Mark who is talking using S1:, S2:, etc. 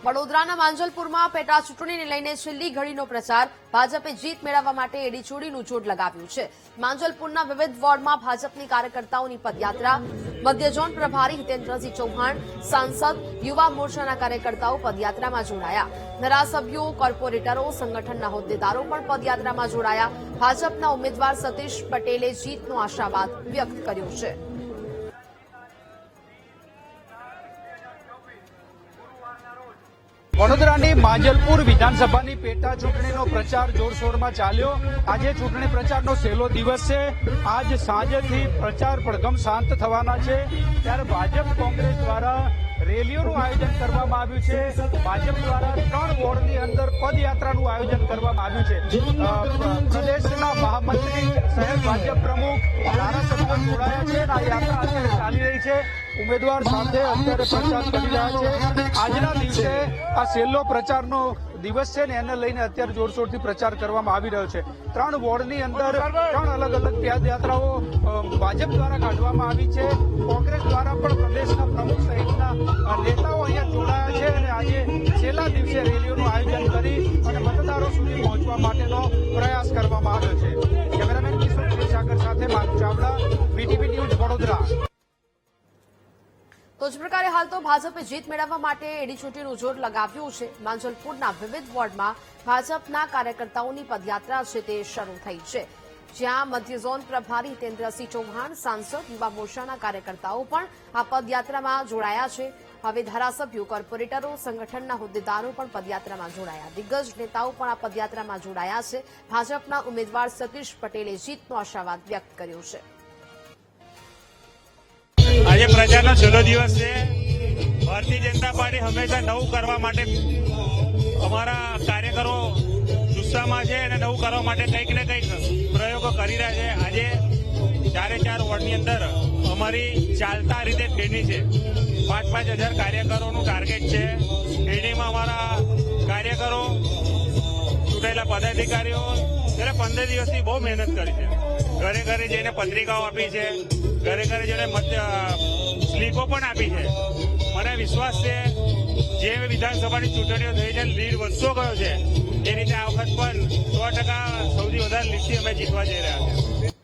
S1: વડોદરાના માંજલપુરમાં પેટા ચૂંટણીને લઈને છેલ્લી ઘડીનો પ્રચાર ભાજપે જીત મેળવવા માટે એડીચોડીનું જોડ લગાવ્યું છે। માંજલપુરના વિવિધ વોર્ડમાં ભાજપની કાર્યકર્તાઓની પદયાત્રા, મધ્ય ઝોન પ્રભારી હિતેન્દ્રસિંહ ચૌહાણ, સાંસદ, યુવા મોરચાના કાર્યકર્તાઓ પદયાત્રામાં જોડાયા। ધારાસભ્યો, કોર્પોરેટરો, સંગઠનના હોદ્દેદારો પણ પદયાત્રામાં જોડાયા। ભાજપના ઉમેદવાર સતીશ પટેલે જીતનો આશાવાદ વ્યક્ત કર્યો છે।
S2: વડોદરાની માંજલપુર વિધાનસભાની પેટા ચૂંટણીનો પ્રચાર જોરશોરમાં ચાલ્યો। આજે ચૂંટણી પ્રચારનો છેલ્લો દિવસ છે। આજ સાંજેથી પ્રચાર પડઘમ શાંત થવાના છે। ત્યારે ભાજપ કોંગ્રેસ દ્વારા રેલીઓનું આયોજન કરવામાં આવ્યું છે। ભાજપ દ્વારા 3 વોર્ડની અંદર પદયાત્રાનું આયોજન કરવામાં આવ્યું છે। પ્રદેશના મહામંત્રી, શહેર ભાજપ પ્રમુખ, ધારાસભ્યો જોડાયા છે અને આ યાત્રા અત્યારે ચાલી રહી છે। ઉમેદવાર સાથે અત્યારે પ્રચાર કરી રહ્યા છે। આજના દિવસે આ છેલ્લો પ્રચારનો દિવસ છે ને એને લઈને અત્યારે જોરશોરથી પ્રચાર કરવામાં આવી રહ્યો છે। 3 વોર્ડની અંદર 3 અલગ અલગ પદયાત્રાઓ ભાજપ દ્વારા કાઢવામાં આવી છે। કોંગ્રેસ દ્વારા પણ પ્રદેશના પ્રમુખ સહિતના નેતાઓ અહીંયા જોડાયા છે અને આજે છેલ્લા દિવસે રેલીઓનું આયોજન કરી અને મતદારો સુધી પહોંચવા માટેનો પ્રયાસ કરવામાં આવ્યો છે। કેમેરામેન કિશોર ક્ષીરસાગર સાથે માનવ ચાવડા, BTV ન્યૂઝ, વડોદરા।
S1: તો જ પ્રકારે હાલ તો ભાજપે જીત મેળવવા માટે એડીચોટીનું જોર લગાવ્યું છે। માંજલપુરના વિવિધ વોર્ડમાં ભાજપના કાર્યકર્તાઓની પદયાત્રા છે તે શરૂ થઈ છે, જ્યાં મધ્ય ઝોન પ્રભારી હિતેન્દ્રસિંહ ચૌહાણ, સાંસદ, યુવા મોરચાના કાર્યકર્તાઓ પણ આ પદયાત્રામાં જોડાયા છે। હવે ધારાસભ્યો, કોર્પોરેટરો, સંગઠનના હોદ્દેદારો પણ પદયાત્રામાં જોડાયા। દિગ્ગજ નેતાઓ પણ આ પદયાત્રામાં જોડાયા છે। ભાજપના ઉમેદવાર સતીશ પટેલે જીતનો આશાવાદ વ્યક્ત કર્યો છે।
S3: આજે પ્રચારનો છેલ્લો દિવસ છે। ભારતીય જનતા પાર્ટી હંમેશા નવું કરવા માટે અમારા કાર્યકરો જુસ્સામાં છે અને નવું કરવા માટે કંઈક ને કંઈક પ્રયોગો કરી રહ્યા છે। આજે 4 વોર્ડની અંદર અમારી ચાલતા રીતે ટ્રેનિંગ છે। 5-5 હજાર કાર્યકરોનું ટાર્ગેટ છે। ટ્રેનિંગમાં અમારા કાર્યકરો, ચૂંટાયેલા પદાધિકારીઓ ત્યારે 15 દિવસથી બહુ મહેનત કરી છે। ઘરે ઘરે જઈને પત્રિકાઓ આપી છે, ઘરે ઘરે જઈને સ્લીપો પણ આપી છે। મને વિશ્વાસ છે જે વિધાનસભાની ચૂંટણીઓ થઈ છે, લીડ વધતો ગયો છે, એ રીતે આ વખત પણ 100% સૌથી વધારે લીડથી અમે જીતવા જઈ રહ્યા છીએ।